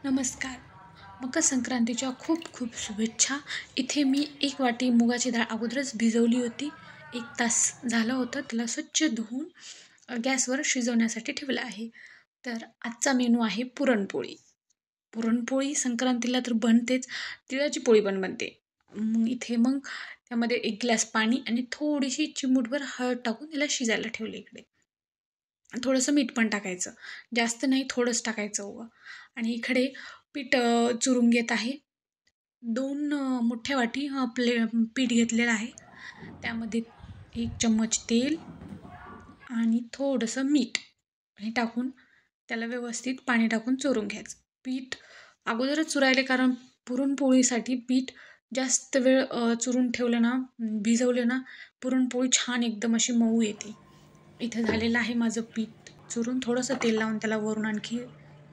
नमस्कार. मकर संक्रांतीच्या खूप खूप शुभेच्छा. इथे मी 1 वाटी मुगाची डाळ अगोदरच भिजवली होती. 1 तास झालं होतं. त्याला स्वच्छ धुवून गॅसवर शिजवण्यासाठी ठेवलं आहे. तर आजचा मेनू आहे पुरणपोळी. पुरणपोळी संक्रांतीला तर बनतेच. तिळाची पोळी पण बनते. मग त्यामध्ये 1 ग्लास पाणी आणि थोडीशी चिमूटभर हळद टाकून त्याला शिजायला ठेवलं इकडे. थोडंसं मीठ पण टाकायचं. जास्त नाही, थोडंच टाकायचं ओवा. आणि इकडे पीठ चुरून घेत आहे. 2 मोठ्या वाटी पीठ घेतलेलं आहे. त्यामध्ये 1 चम्मच तेल आणि थोडंसं मीठ हे टाकून त्याला व्यवस्थित पाणी टाकून चुरून घ्यायचं. पीठ अगोदरच चुरायले, कारण पुरणपोळीसाठी पीठ जास्त वेळ चुरून ठेवलं ना, भिजवलं ना, पुरणपोळी छान एकदम अशी मऊ येते. इथं झालेलं आहे माझं पीठ चुरून. थोडंसं तेल लावून त्याला वरून आणखी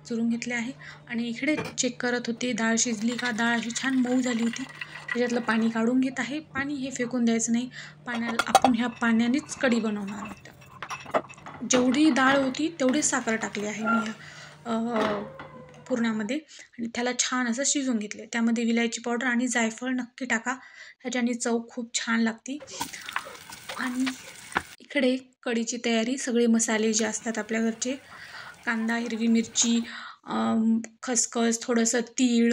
चुरून घेतले आहे. आणि इकडे चेक करत होते डाळ शिजली का. डाळ अशी छान मऊ झाली होती. त्याच्यातलं पाणी काढून घेत आहे. पाणी हे फेकून द्यायचं नाही. आपण ह्या पाण्यानेच कढी बनवणार आहोत. जेवढी डाळ होती तेवढीच साखर टाकली आहे मी ह्या पुरणामध्ये. आणि त्याला छान असं शिजवून घेतले. त्यामध्ये विलायची पावडर आणि जायफळ नक्की टाका. ह्याच्याने चव खूप छान लागते. आणि इकडे कढीची तयारी, सगळे मसाले जे असतात आपल्या घरचे, कांदा, हिरवी मिरची, खसखस, थोडंसं तीळ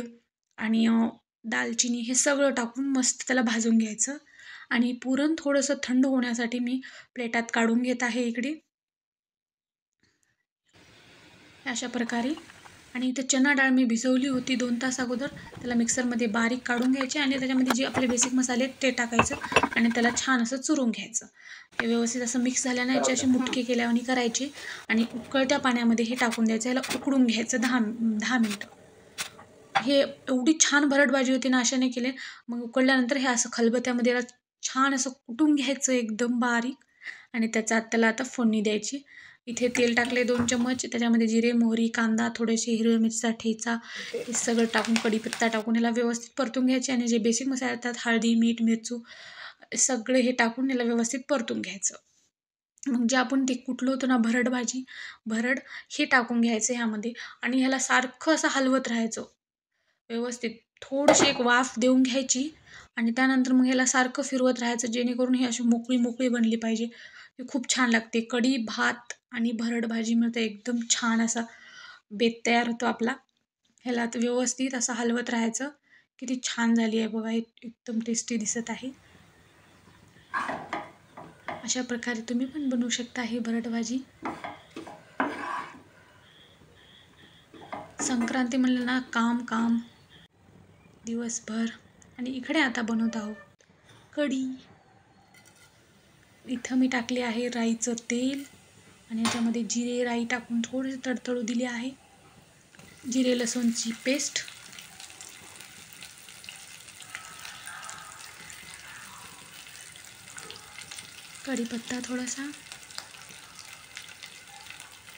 आणि दालचिनी हे सगळं टाकून मस्त त्याला भाजून घ्यायचं. आणि पुरण थोडंसं थंड होण्यासाठी मी प्लेटात काढून घेत आहे इकडे, अशा प्रकारे. आणि इथं चणा डाळ मी भिजवली होती 2 तास अगोदर. त्याला मिक्सरमध्ये बारीक काढून घ्यायचे आणि त्याच्यामध्ये जे आपले बेसिक मसाले आहेत ते टाकायचं आणि त्याला छान असं चुरून घ्यायचं. ते व्यवस्थित असं मिक्स झाल्यानं याचे असे मुटके केल्यावानी करायचे आणि उकळत्या पाण्यामध्ये हे टाकून द्यायचं. याला उकडून घ्यायचं 10 मिनटं. हे एवढी छान भरड भाजी होती ना, अशाने केले. मग उकळल्यानंतर हे असं खलबत्त्यामध्ये याला छान असं कुटून घ्यायचं एकदम बारीक. आणि त्याला आता फोडणी द्यायची. इथे तेल टाकले 2 चम्मच. त्याच्यामध्ये जिरे, मोहरी, कांदा, थोडेसे हिरव्या मिरचीचा ठेचा हे सगळं टाकून, कढीपत्ता टाकून याला व्यवस्थित परतून घ्यायचे. आणि जे बेसिक मसाले असतात, हळदी, मीठ, मिरचू सगळे हे टाकून याला व्यवस्थित परतून घ्यायचं. मग जे आपण ते कुटलं होतं ना भरड हे टाकून घ्यायचं ह्यामध्ये. आणि ह्याला सारखं असं हलवत राहायचं व्यवस्थित. थोडीशी एक वाफ देऊन घ्यायची आणि त्यानंतर मग ह्याला सारखं फिरवत राहायचं, जेणेकरून ही अशी मोकळी मोकळी बनली पाहिजे. ही खूप छान लागते. कढी, भात आणि भरड भाजी मिळते. एकदम छान असा बेत तयार होतो आपला. ह्याला आता व्यवस्थित असं हलवत राहायचं. किती छान झाली आहे बघा, एकदम टेस्टी दिसत आहे. अशा प्रकारे तुम्ही पण बनवू शकता ही भरड भाजी. संक्रांती म्हणलं ना, काम काम दिवसभर. आणि इकडे आता बनवत आहोत कढी. इथं मी टाकले आहे राईचं तेल आणि याच्यामध्ये जिरे, राई टाकून थोडेसे तडतडू दिले आहे. जिरे लसूणची पेस्ट, कढीपत्ता थोडासा,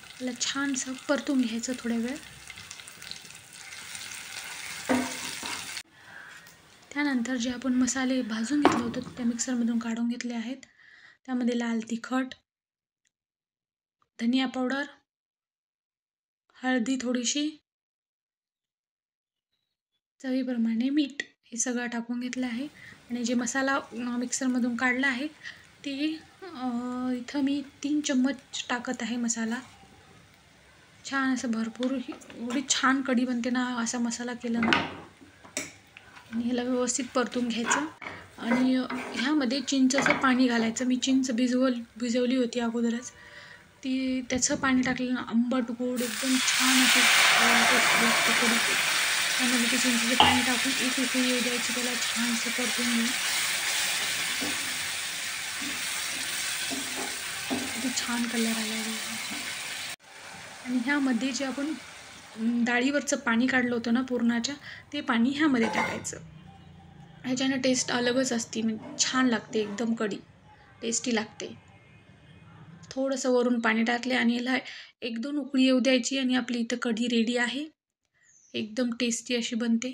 त्याला छानसं परतून घ्यायचं थोड्या वेळ. त्यानंतर जे आपण मसाले भाजून घेतले होते त्या मिक्सरमधून काढून घेतले आहेत. त्यामध्ये लाल तिखट, धनिया पावडर, हळदी थोडीशी, चवीप्रमाणे मीठ हे सगळं टाकून घेतलं आहे. आणि जे मसाला मिक्सरमधून काढला आहे ते इथं मी 3 चम्मच टाकत आहे मसाला. छान असं भरपूर एवढी छान कढी बनते ना असा मसाला केला ना. आणि ह्याला व्यवस्थित परतून घ्यायचं. आणि ह्यामध्ये चिंचेचं पाणी घालायचं. मी चिंच भिजवली होती अगोदरच. त्याचं पाणी टाकलं ना, आंबट गोड एकदम छान असं लागतं कढी. त्यामध्ये ते चिंचेचं पाणी टाकून एक उकळी येऊ द्यायची. त्याला छानसं परतून घेऊन किती छान कलर आला. आणि ह्यामध्ये जे आपण डाळीवरचं पाणी काढलं होतं ना पुरणाच्या, ते पाणी ह्यामध्ये टाकायचं. ह्याच्यानं टेस्ट अलगच असते. म्हणजे छान लागते एकदम कढी, टेस्टी लागते. थोडंसं वरून पाणी टाकले आणि ह्याला 1-2 उकळी येऊ द्यायची आणि आपली इथं कढी रेडी आहे. एकदम टेस्टी अशी बनते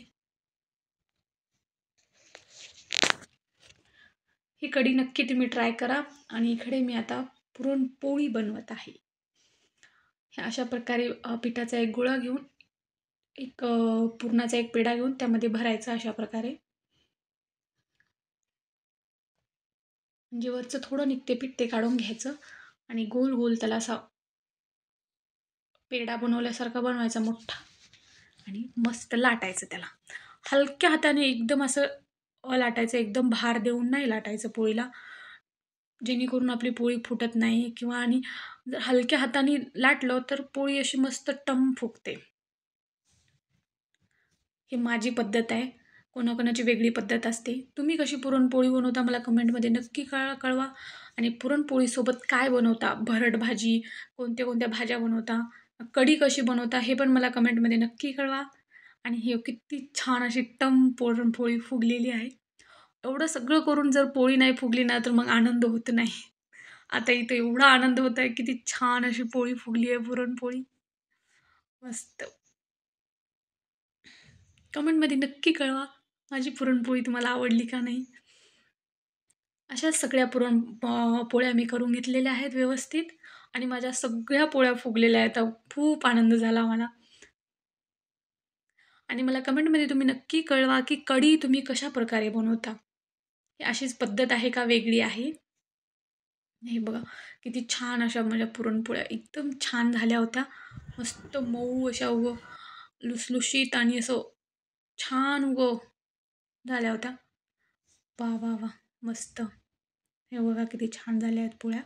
ही कढी. नक्की तुम्ही ट्राय करा. आणि इकडे मी आता पुरणपोळी बनवत आहे. अशा प्रकारे पिठाचा एक गोळा घेऊन एक पुरणाचा एक पेढा घेऊन त्यामध्ये भरायचा अशा प्रकारे. म्हणजे वरचं थोडं निघते पीठ ते काढून घ्यायचं आणि गोल गोल त्याला असा पेढा बनवल्यासारखा बनवायचा मोठा आणि मस्त लाटायचं त्याला. हलक्या हाताने एकदम असं लाटायचं, एकदम भार देऊन नाही लाटायचं पोळीला, जेणेकरून आपली पोळी फुटत नाही किंवा आणि जर हलक्या हाताने लाटलं तर पोळी अशी मस्त टम फुगते. ही माझी पद्धत आहे. कोणाकोणाची वेगळी पद्धत असते. तुम्ही कशी पुरणपोळी बनवता मला कमेंटमध्ये नक्की कळवा आणि पुरणपोळीसोबत काय बनवता? भरड भाजी, कोणत्या-कोणत्या भाज्या बनवता? कढी कशी बनवता? हे पण मला कमेंटमध्ये नक्की कळवा. आणि हे किती छान अशी टम पुरणपोळी फुगलेली आहे. एवढं सगळं करून जर पोळी नाही फुगली ना, तर मग आनंद होत नाही. आता इथे एवढा आनंद होत आहे, किती छान अशी पोळी फुगली आहे पुरणपोळी. मस्त. कमेंटमध्ये नक्की कळवा, माझी पुरणपोळी तुम्हाला आवडली का नाही? अशाच सगळ्या पोळ्या मी करून घेतलेल्या आहेत व्यवस्थित आणि माझ्या सगळ्या पोळ्या फुगलेल्या आहेत. खूप आनंद झाला मला आणि मला कमेंटमध्ये तुम्ही नक्की कळवा, की कढी तुम्ही कशाप्रकारे बनवता? ही अशीच पद्धत आहे का वेगळी आहे? हे बघा, किती छान अशा माझ्या पुरणपोळ्या एकदम छान झाल्या होत्या. मस्त मऊ अशा लुसलुशीत आणि असं छान झाल्या होत्या. वाह! वाह! वाह! मस्त. हे बघा किती छान झाल्या आहेत पोळ्या.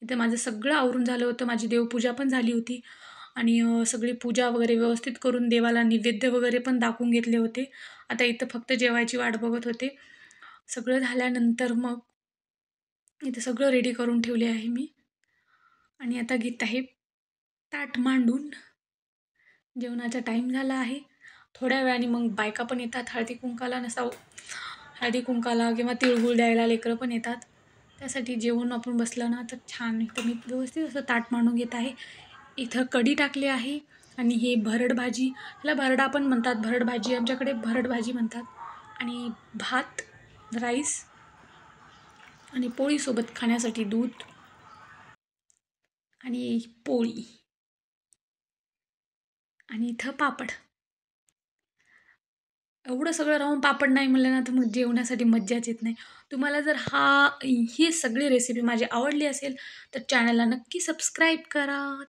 इथे माझं सगळं आवरून झालं होतं. माझी देवपूजा पण झाली होती आणि सगळी पूजा वगैरे व्यवस्थित करून देवाला नैवेद्य वगैरे पण दाखवून घेतले होते. आता इथं फक्त जेवायची वाट बघत होते. सगळं झाल्यानंतर मग इथे सगळं रेडी करून ठेवले आहे मी आणि आता घेत आहे ताट मांडून. जेवणाचा टाईम झाला आहे. थोड्या वेळाने मग बायका पण येतात हळदी-कुंकाला हळदी-कुंकाला किंवा तिळगुळ द्यायला लेकरं पण येतात. त्यासाठी जेवून आपण बसलं ना तर छान एकदम मी व्यवस्थित असं ताट मांडून घेत आहे. इथं कढी टाकली आहे आणि हे भरड भाजी, ह्याला भरडा पण म्हणतात, भरड भाजी आमच्याकडे भरड भाजी म्हणतात आणि भात, राईस आणि पोळीसोबत खाण्यासाठी दूध आणि पोळी आणि इथं पापड. एवढं सगळं राहून पापड नाही म्हणलं ना, तर मग जेवण्यासाठी मज्जाच येत नाही. तुम्हाला जर ही सगळी रेसिपी माझी आवडली असेल, तर चॅनलला नक्की सबस्क्राईब करा.